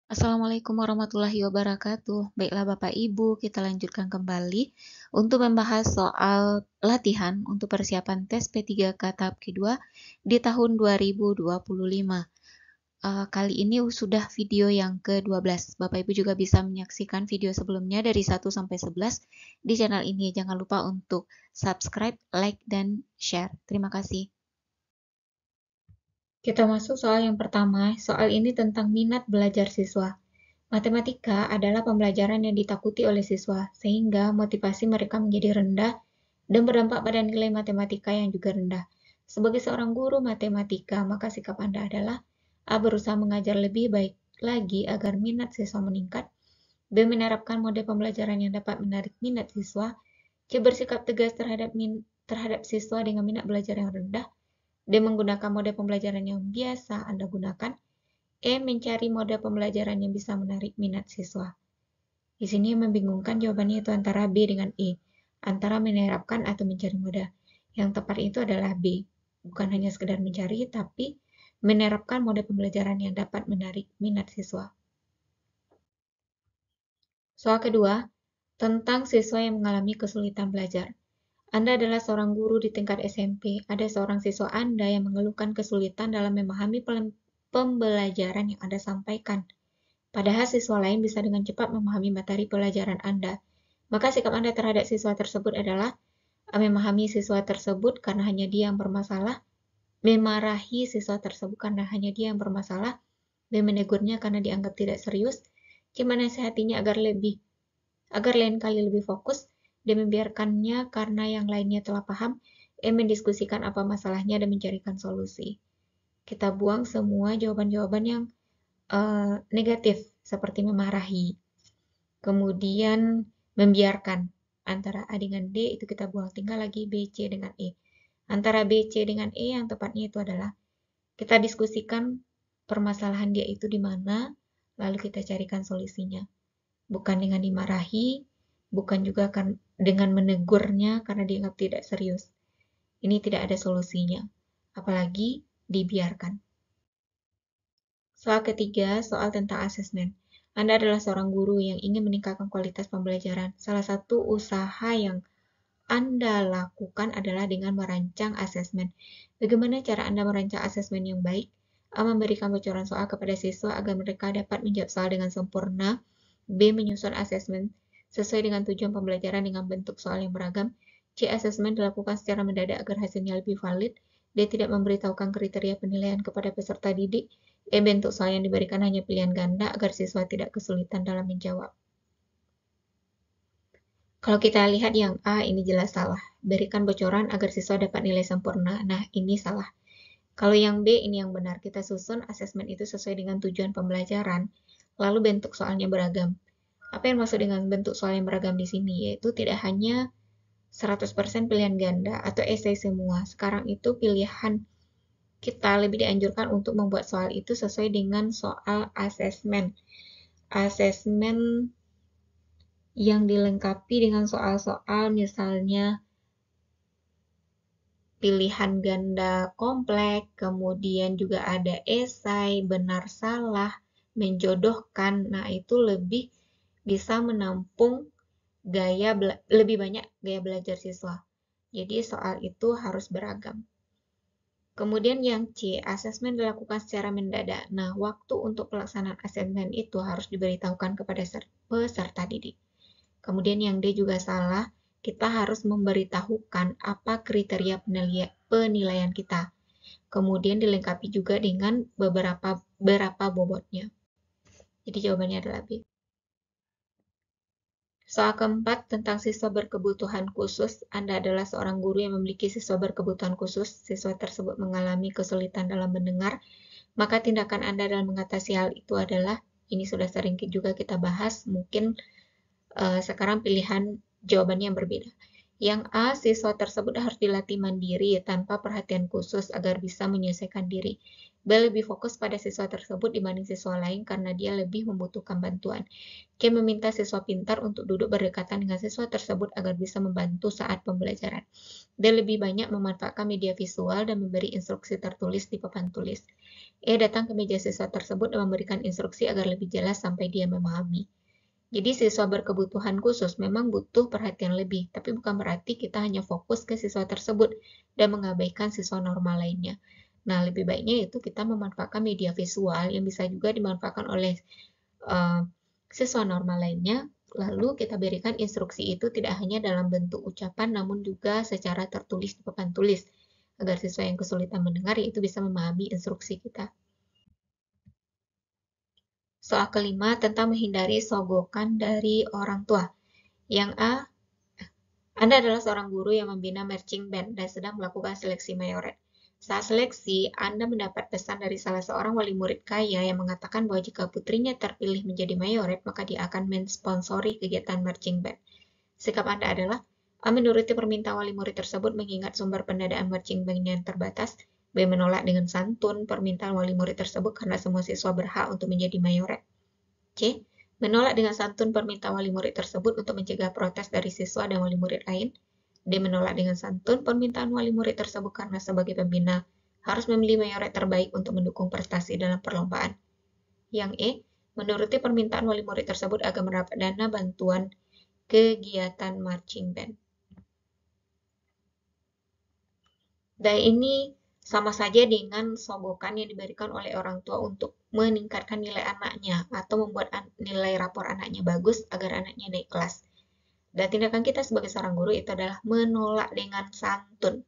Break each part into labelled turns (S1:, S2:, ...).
S1: Assalamualaikum warahmatullahi wabarakatuh. Baiklah Bapak Ibu, kita lanjutkan kembali untuk membahas soal latihan untuk persiapan tes P3K tahap kedua di tahun 2025. Kali ini sudah video yang ke-12. Bapak Ibu juga bisa menyaksikan video sebelumnya dari 1 sampai 11 di channel ini. Jangan lupa untuk subscribe, like, dan share. Terima kasih. Kita masuk soal yang pertama. Soal ini tentang minat belajar siswa. Matematika adalah pembelajaran yang ditakuti oleh siswa, sehingga motivasi mereka menjadi rendah dan berdampak pada nilai matematika yang juga rendah. Sebagai seorang guru matematika, maka sikap Anda adalah A. Berusaha mengajar lebih baik lagi agar minat siswa meningkat. B. Menerapkan mode pembelajaran yang dapat menarik minat siswa. C. Bersikap tegas terhadap siswa dengan minat belajar yang rendah. D. Menggunakan mode pembelajaran yang biasa Anda gunakan. E. Mencari mode pembelajaran yang bisa menarik minat siswa. Di sini membingungkan jawabannya itu antara B dengan E. Antara menerapkan atau mencari mode. Yang tepat itu adalah B. Bukan hanya sekedar mencari, tapi menerapkan mode pembelajaran yang dapat menarik minat siswa. Soal kedua, tentang siswa yang mengalami kesulitan belajar. Anda adalah seorang guru di tingkat SMP. Ada seorang siswa Anda yang mengeluhkan kesulitan dalam memahami pembelajaran yang Anda sampaikan. Padahal siswa lain bisa dengan cepat memahami materi pelajaran Anda. Maka sikap Anda terhadap siswa tersebut adalah memahami siswa tersebut karena hanya dia yang bermasalah, memarahi siswa tersebut karena hanya dia yang bermasalah, dan menegurnya karena dianggap tidak serius, menasihatinya agar lain kali lebih fokus, dan membiarkannya karena yang lainnya telah paham, mendiskusikan apa masalahnya dan mencarikan solusi. Kita buang semua jawaban-jawaban yang negatif, seperti memarahi. Kemudian membiarkan. Antara A dengan D itu kita buang, tinggal lagi B, C dengan E. Antara B, C dengan E yang tepatnya itu adalah kita diskusikan permasalahan dia itu di mana, lalu kita carikan solusinya. Bukan dengan dimarahi, bukan juga dengan menegurnya karena dianggap tidak serius. Ini tidak ada solusinya, apalagi dibiarkan. Soal ketiga, soal tentang asesmen. Anda adalah seorang guru yang ingin meningkatkan kualitas pembelajaran. Salah satu usaha yang Anda lakukan adalah dengan merancang asesmen. Bagaimana cara Anda merancang asesmen yang baik? A. Memberikan bocoran soal kepada siswa agar mereka dapat menjawab soal dengan sempurna. B. Menyusun asesmen sesuai dengan tujuan pembelajaran dengan bentuk soal yang beragam. C. Asesmen dilakukan secara mendadak agar hasilnya lebih valid. D. Tidak memberitahukan kriteria penilaian kepada peserta didik. E. Bentuk soal yang diberikan hanya pilihan ganda agar siswa tidak kesulitan dalam menjawab. Kalau kita lihat yang A, ini jelas salah. Berikan bocoran agar siswa dapat nilai sempurna. Nah, ini salah. Kalau yang B, ini yang benar. Kita susun asesmen itu sesuai dengan tujuan pembelajaran, lalu bentuk soalnya beragam. Apa yang maksud dengan bentuk soal yang beragam di sini? Yaitu tidak hanya 100% pilihan ganda atau esai semua. Sekarang itu pilihan kita lebih dianjurkan untuk membuat soal itu sesuai dengan soal asesmen. Asesmen yang dilengkapi dengan soal-soal misalnya pilihan ganda kompleks, kemudian juga ada esai, benar salah, menjodohkan. Nah, itu lebih bisa menampung lebih banyak gaya belajar siswa. Jadi soal itu harus beragam. Kemudian yang C, asesmen dilakukan secara mendadak. Nah, waktu untuk pelaksanaan asesmen itu harus diberitahukan kepada peserta didik. Kemudian yang D juga salah, kita harus memberitahukan apa kriteria penilaian kita. Kemudian dilengkapi juga dengan beberapa bobotnya. Jadi jawabannya adalah B. Soal keempat tentang siswa berkebutuhan khusus. Anda adalah seorang guru yang memiliki siswa berkebutuhan khusus. Siswa tersebut mengalami kesulitan dalam mendengar. Maka tindakan Anda dalam mengatasi hal itu adalah, ini sudah sering juga kita bahas, mungkin sekarang pilihan jawabannya yang berbeda. Yang A, siswa tersebut harus dilatih mandiri tanpa perhatian khusus agar bisa menyelesaikan diri. B. Lebih fokus pada siswa tersebut dibanding siswa lain karena dia lebih membutuhkan bantuan. C. Meminta siswa pintar untuk duduk berdekatan dengan siswa tersebut agar bisa membantu saat pembelajaran. D. Lebih banyak memanfaatkan media visual dan memberi instruksi tertulis di papan tulis. E. Datang ke meja siswa tersebut dan memberikan instruksi agar lebih jelas sampai dia memahami. Jadi siswa berkebutuhan khusus memang butuh perhatian lebih, tapi bukan berarti kita hanya fokus ke siswa tersebut dan mengabaikan siswa normal lainnya. Nah, lebih baiknya itu kita memanfaatkan media visual yang bisa juga dimanfaatkan oleh siswa normal lainnya, lalu kita berikan instruksi itu tidak hanya dalam bentuk ucapan, namun juga secara tertulis di papan tulis, agar siswa yang kesulitan mendengar itu bisa memahami instruksi kita. Soal kelima tentang menghindari sogokan dari orang tua. Yang A, Anda adalah seorang guru yang membina marching band dan sedang melakukan seleksi mayoret. Saat seleksi, Anda mendapat pesan dari salah seorang wali murid kaya yang mengatakan bahwa jika putrinya terpilih menjadi mayoret, maka dia akan mensponsori kegiatan marching band. Sikap Anda adalah A. Menuruti permintaan wali murid tersebut mengingat sumber pendanaan marching band yang terbatas. B. Menolak dengan santun permintaan wali murid tersebut karena semua siswa berhak untuk menjadi mayoret. C. Menolak dengan santun permintaan wali murid tersebut untuk mencegah protes dari siswa dan wali murid lain. D. Menolak dengan santun permintaan wali murid tersebut karena sebagai pembina harus memilih mayoret terbaik untuk mendukung prestasi dalam perlombaan. Yang E. Menuruti permintaan wali murid tersebut agar mendapat dana bantuan kegiatan marching band. Dan ini sama saja dengan sogokan yang diberikan oleh orang tua untuk meningkatkan nilai anaknya atau membuat nilai rapor anaknya bagus agar anaknya naik kelas. Dan tindakan kita sebagai seorang guru itu adalah menolak dengan santun.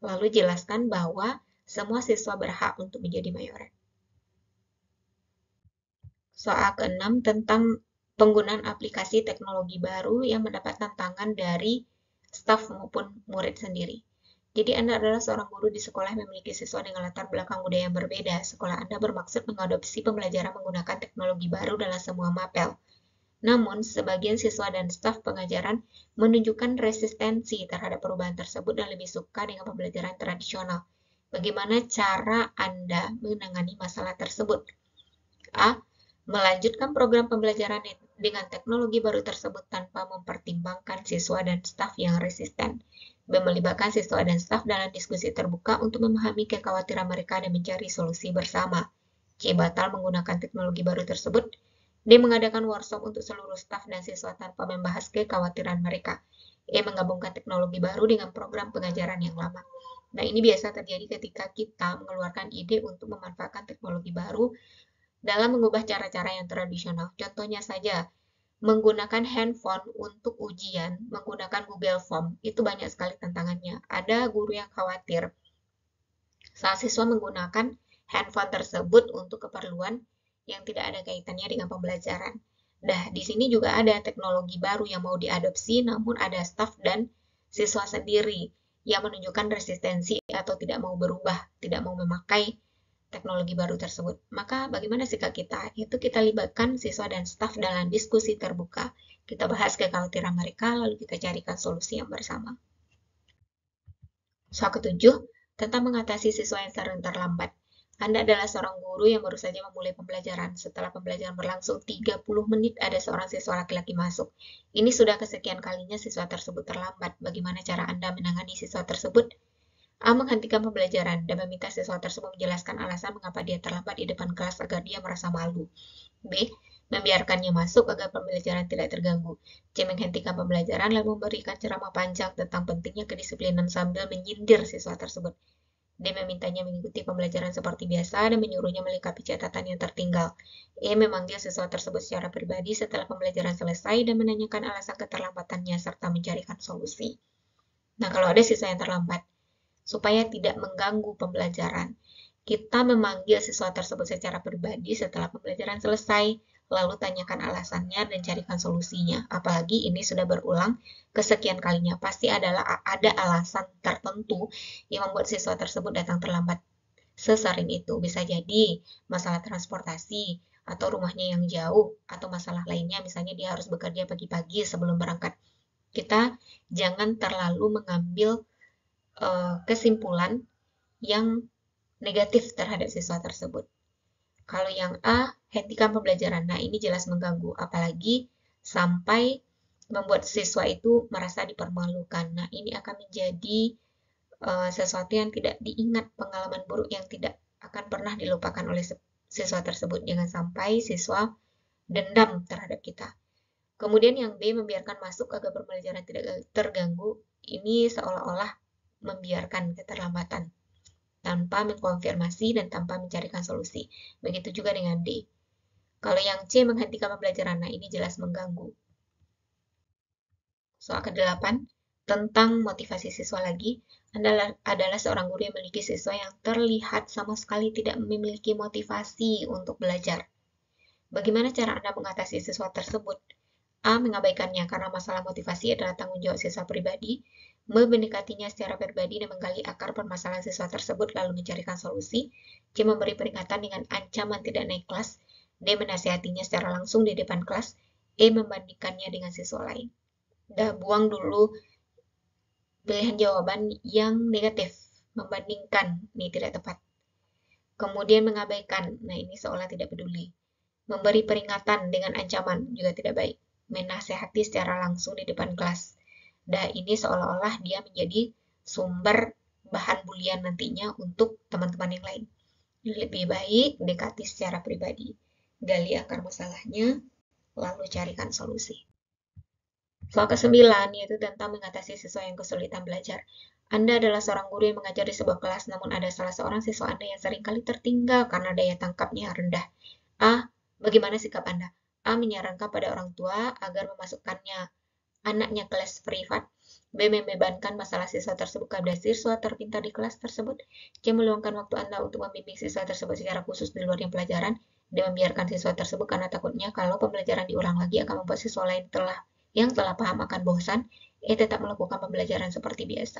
S1: Lalu jelaskan bahwa semua siswa berhak untuk menjadi mayoret. Soal ke-6 tentang penggunaan aplikasi teknologi baru yang mendapat tantangan dari staf maupun murid sendiri. Jadi Anda adalah seorang guru di sekolah yang memiliki siswa dengan latar belakang budaya yang berbeda. Sekolah Anda bermaksud mengadopsi pembelajaran menggunakan teknologi baru dalam semua mapel. Namun, sebagian siswa dan staf pengajaran menunjukkan resistensi terhadap perubahan tersebut dan lebih suka dengan pembelajaran tradisional. Bagaimana cara Anda menangani masalah tersebut? A. Melanjutkan program pembelajaran dengan teknologi baru tersebut tanpa mempertimbangkan siswa dan staf yang resisten. B. Melibatkan siswa dan staf dalam diskusi terbuka untuk memahami kekhawatiran mereka dan mencari solusi bersama. C. Batal menggunakan teknologi baru tersebut. D. Mengadakan workshop untuk seluruh staf dan siswa tanpa membahas kekhawatiran mereka. E. Menggabungkan teknologi baru dengan program pengajaran yang lama. Nah, ini biasa terjadi ketika kita mengeluarkan ide untuk memanfaatkan teknologi baru dalam mengubah cara-cara yang tradisional. Contohnya saja, menggunakan handphone untuk ujian, menggunakan Google Form, itu banyak sekali tantangannya. Ada guru yang khawatir saat siswa menggunakan handphone tersebut untuk keperluan yang tidak ada kaitannya dengan pembelajaran. Nah, di sini juga ada teknologi baru yang mau diadopsi, namun ada staf dan siswa sendiri yang menunjukkan resistensi atau tidak mau berubah, tidak mau memakai teknologi baru tersebut. Maka bagaimana sikap kita? Itu kita libatkan siswa dan staf dalam diskusi terbuka. Kita bahas kekhawatiran mereka, lalu kita carikan solusi yang bersama. Soal ketujuh, tentang mengatasi siswa yang sering terlambat. Anda adalah seorang guru yang baru saja memulai pembelajaran. Setelah pembelajaran berlangsung 30 menit, ada seorang siswa laki-laki masuk. Ini sudah kesekian kalinya siswa tersebut terlambat. Bagaimana cara Anda menangani siswa tersebut? A. Menghentikan pembelajaran dan meminta siswa tersebut menjelaskan alasan mengapa dia terlambat di depan kelas agar dia merasa malu. B. Membiarkannya masuk agar pembelajaran tidak terganggu. C. Menghentikan pembelajaran lalu memberikan ceramah panjang tentang pentingnya kedisiplinan sambil menyindir siswa tersebut. D. Memintanya mengikuti pembelajaran seperti biasa dan menyuruhnya melengkapi catatan yang tertinggal. E. Memanggil siswa tersebut secara pribadi setelah pembelajaran selesai dan menanyakan alasan keterlambatannya serta mencarikan solusi. Nah, kalau ada siswa yang terlambat, supaya tidak mengganggu pembelajaran, kita memanggil siswa tersebut secara pribadi setelah pembelajaran selesai, lalu tanyakan alasannya dan carikan solusinya. Apalagi ini sudah berulang kesekian kalinya, pasti ada alasan tertentu yang membuat siswa tersebut datang terlambat sesering itu. Bisa jadi masalah transportasi, atau rumahnya yang jauh, atau masalah lainnya, misalnya dia harus bekerja pagi-pagi sebelum berangkat. Kita jangan terlalu mengambil kesimpulan yang negatif terhadap siswa tersebut. Kalau yang A, hentikan pembelajaran. Nah, ini jelas mengganggu, apalagi sampai membuat siswa itu merasa dipermalukan. Nah, ini akan menjadi sesuatu yang tidak diingat, pengalaman buruk yang tidak akan pernah dilupakan oleh siswa tersebut. Jangan sampai siswa dendam terhadap kita. Kemudian yang B, membiarkan masuk agar pembelajaran tidak terganggu. Ini seolah-olah membiarkan keterlambatan tanpa mengkonfirmasi dan tanpa mencarikan solusi. Begitu juga dengan D. Kalau yang C, menghentikan pembelajaran, nah ini jelas mengganggu. Soal ke-8, tentang motivasi siswa lagi, adalah seorang guru yang memiliki siswa yang terlihat sama sekali tidak memiliki motivasi untuk belajar. Bagaimana cara Anda mengatasi siswa tersebut? A. Mengabaikannya karena masalah motivasi adalah tanggung jawab siswa pribadi. B. Mendekatinya secara pribadi dan menggali akar permasalahan siswa tersebut lalu mencarikan solusi. C. Memberi peringatan dengan ancaman tidak naik kelas. D. Menasihatinya secara langsung di depan kelas. E. Membandingkannya dengan siswa lain. Dah buang dulu pilihan jawaban yang negatif. Membandingkan, ini tidak tepat. Kemudian mengabaikan, nah ini seolah tidak peduli. Memberi peringatan dengan ancaman juga tidak baik. Menasehati secara langsung di depan kelas. Dan ini seolah-olah dia menjadi sumber bahan bulian nantinya untuk teman-teman yang lain. Lebih baik dekati secara pribadi. Gali akar masalahnya, lalu carikan solusi. Soal ke-9 yaitu tentang mengatasi siswa yang kesulitan belajar. Anda adalah seorang guru yang mengajar di sebuah kelas, namun ada salah seorang siswa Anda yang seringkali tertinggal karena daya tangkapnya rendah. A. Bagaimana sikap Anda? A. Menyarankan pada orang tua agar memasukkannya anaknya kelas privat. B. Membebankan masalah siswa tersebut kepada siswa terpintar di kelas tersebut. C. Meluangkan waktu Anda untuk membimbing siswa tersebut secara khusus di luar yang pelajaran dan membiarkan siswa tersebut karena takutnya kalau pembelajaran diulang lagi akan membuat siswa lain yang telah paham akan bosan, tetap melakukan pembelajaran seperti biasa.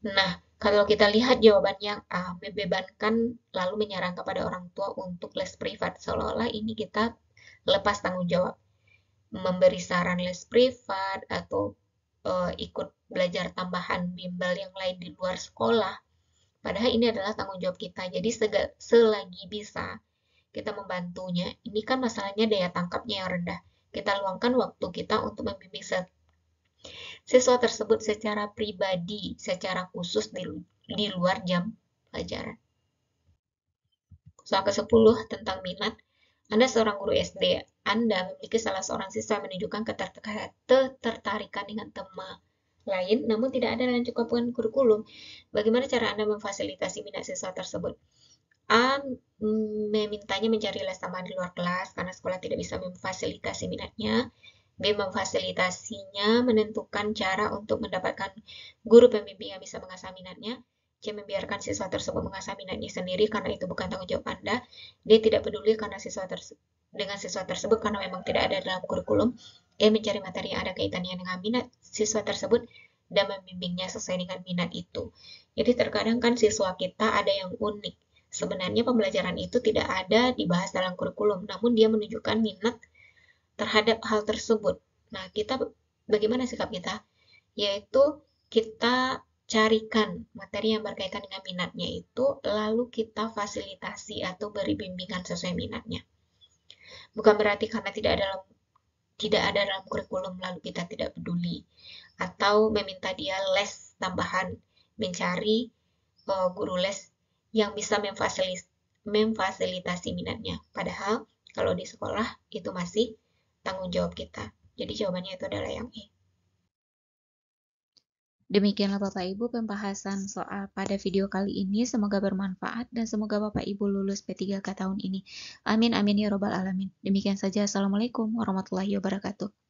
S1: Nah, kalau kita lihat jawabannya A, membebankan lalu menyarankan kepada orang tua untuk les privat, seolah-olah ini kita lepas tanggung jawab. Memberi saran les privat atau ikut belajar tambahan bimbel yang lain di luar sekolah. Padahal ini adalah tanggung jawab kita. Jadi selagi bisa kita membantunya. Ini kan masalahnya daya tangkapnya yang rendah. Kita luangkan waktu kita untuk membimbing siswa tersebut secara pribadi, secara khusus di luar jam pelajaran. Soal ke-10 tentang minat. Anda seorang guru SD. Anda memiliki salah seorang siswa yang menunjukkan ketertarikan dengan tema lain, namun tidak ada dalam cukupan kurikulum. Bagaimana cara Anda memfasilitasi minat siswa tersebut? A. Memintanya mencari les tambahan di luar kelas karena sekolah tidak bisa memfasilitasi minatnya. B. Memfasilitasinya menentukan cara untuk mendapatkan guru pembimbing yang bisa mengasah minatnya. C. Membiarkan siswa tersebut mengasah minatnya sendiri karena itu bukan tanggung jawab Anda. D. Tidak peduli karena dengan siswa tersebut karena memang tidak ada dalam kurikulum. E. Mencari materi yang ada kaitannya dengan minat siswa tersebut dan membimbingnya sesuai dengan minat itu. Jadi terkadang kan siswa kita ada yang unik. Sebenarnya pembelajaran itu tidak ada dibahas dalam kurikulum, namun dia menunjukkan minat terhadap hal tersebut. Nah, bagaimana sikap kita? Yaitu kita carikan materi yang berkaitan dengan minatnya itu, lalu kita fasilitasi atau beri bimbingan sesuai minatnya. Bukan berarti karena tidak ada dalam kurikulum lalu kita tidak peduli atau meminta dia les tambahan, mencari guru les yang bisa memfasilitasi minatnya. Padahal kalau di sekolah itu masih tanggung jawab kita. Jadi jawabannya itu adalah yang E. Demikianlah Bapak Ibu pembahasan soal pada video kali ini. Semoga bermanfaat dan semoga Bapak Ibu lulus P3K tahun ini. Amin amin ya robbal alamin. Demikian saja. Assalamualaikum warahmatullahi wabarakatuh.